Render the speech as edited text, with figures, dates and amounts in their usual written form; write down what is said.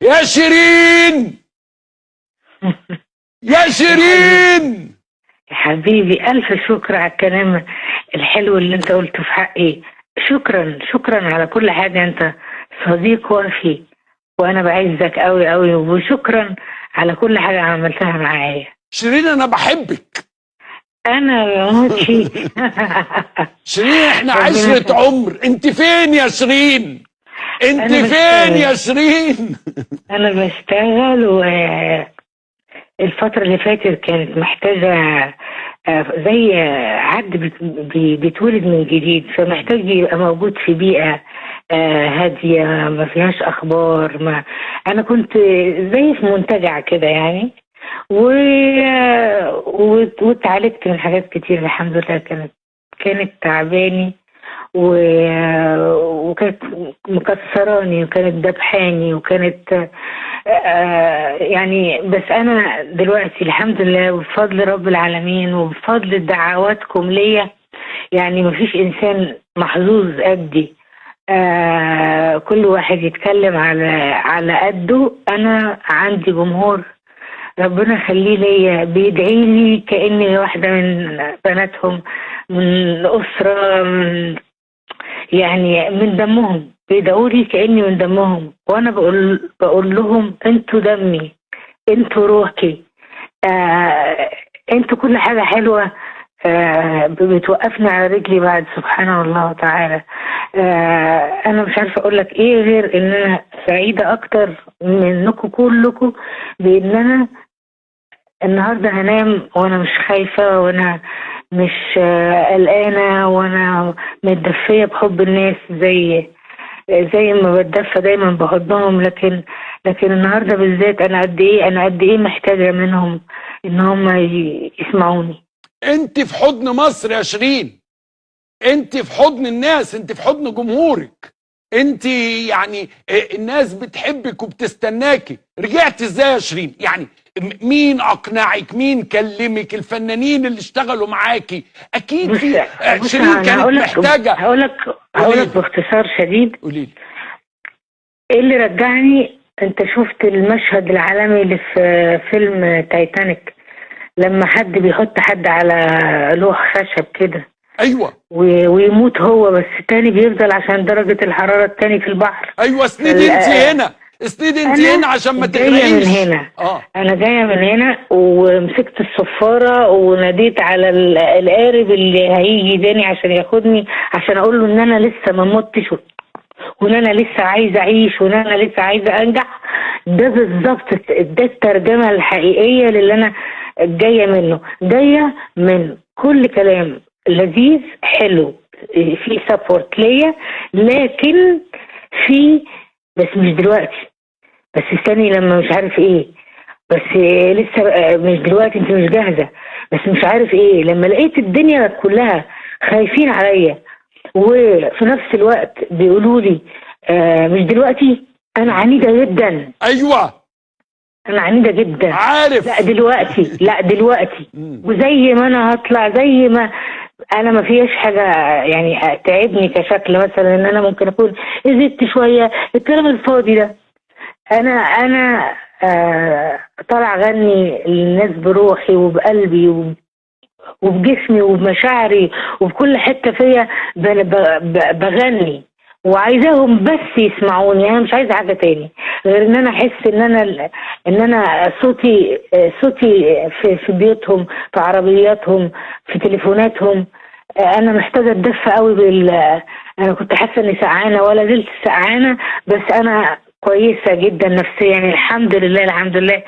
يا شيرين يا شيرين. يا حبيبي ألف شكر على الكلام الحلو اللي أنت قلته في حقي. شكرا شكرا على كل حاجة. أنت صديق وفي وأنا بعزك أوي أوي، وشكرا على كل حاجة عملتها معايا. شيرين أنا بحبك. أنا بموت فيك. شيرين احنا عشرة عمر. أنت فين يا شيرين؟ أنت فين يا شيرين؟ أنا بشتغل، والفترة اللي فاتت كانت محتاجة زي عد بيتولد من جديد، فمحتاج يبقى موجود في بيئة هادية ما فيهاش أخبار. ما أنا كنت زي في منتجع كده يعني، واتعالجت من حاجات كتير الحمد لله. كانت تعباني وكانت مكسراني وكانت دبحاني وكانت يعني. بس أنا دلوقتي الحمد لله وبفضل رب العالمين وبفضل دعواتكم ليا، يعني مفيش إنسان محظوظ قدي. كل واحد يتكلم على قده. أنا عندي جمهور ربنا يخليه ليا بيدعي لي كأني واحدة من بناتهم، من أسرة، يعني من دمهم. بيدعوا لي كأني من دمهم، وأنا بقول لهم أنتوا دمي، أنتوا روحي، أنتوا كل حاجة حلوة بتوقفني على رجلي بعد سبحان الله تعالى. أنا مش عارفة أقول لك إيه غير إن أنا سعيدة أكتر منكم كلكم، بإن أنا النهاردة هنام وأنا مش خايفة، وأنا مش قلقانة، وأنا متدفية بحب الناس زي ما بتدفى دايما بحضنهم. لكن النهاردة بالذات أنا قد إيه محتاجة منهم إن هم يسمعوني. أنت في حضن مصر يا شيرين، أنت في حضن الناس، أنت في حضن جمهورك، أنت يعني الناس بتحبك وبتستناكي. رجعت إزاي يا شيرين؟ يعني مين أقنعك؟ مين كلمك؟ الفنانين اللي اشتغلوا معاكي أكيد في شيرين كانت محتاجة. هقول لك باختصار شديد. قولي لي إيه اللي رجعني. أنت شفت المشهد العالمي اللي في فيلم تايتانيك لما حد بيحط حد على لوح خشب كده؟ ايوه. ويموت هو، بس التاني بيفضل عشان درجة الحرارة التاني في البحر. ايوه. اسندي انت هنا، اسندي انت هنا عشان ما تغرقيش. من هنا. انا جاية من هنا، ومسكت الصفارة وناديت على القارب اللي هيجي تاني عشان ياخدني، عشان اقول له ان انا لسه ما متش، وان انا لسه عايزة اعيش، وان انا لسه عايزة انجح. ده بالظبط ده الترجمة الحقيقية للي انا جاية منه. جاية من كل كلام لذيذ حلو في سبورت ليا، لكن في بس مش دلوقتي، بس استني لما مش عارف ايه، بس لسه مش دلوقتي، انت مش جاهزة، بس مش عارف ايه. لما لقيت الدنيا كلها خايفين عليا وفي نفس الوقت بيقولوا لي مش دلوقتي، انا عنيدة جدا. ايوه انا عنيدة جدا. عارف. لا دلوقتي وزي ما انا هطلع، زي ما انا ما فيش حاجه يعني تعبني كشكل، مثلا ان انا ممكن اكون زدت شويه الكلام الفاضي ده. انا طالع اغني للناس بروحي وبقلبي وبجسمي وبمشاعري وبكل حته فيا. بغني وعايزاهم بس يسمعوني. انا مش عايزه حاجه تاني غير ان انا احس ان انا صوتي في بيوتهم، في عربياتهم، في تليفوناتهم. انا محتاجه اتدفى قوي انا كنت حاسه اني سقعانه ولا زلت سقعانه، بس انا كويسه جدا نفسيا الحمد لله الحمد لله.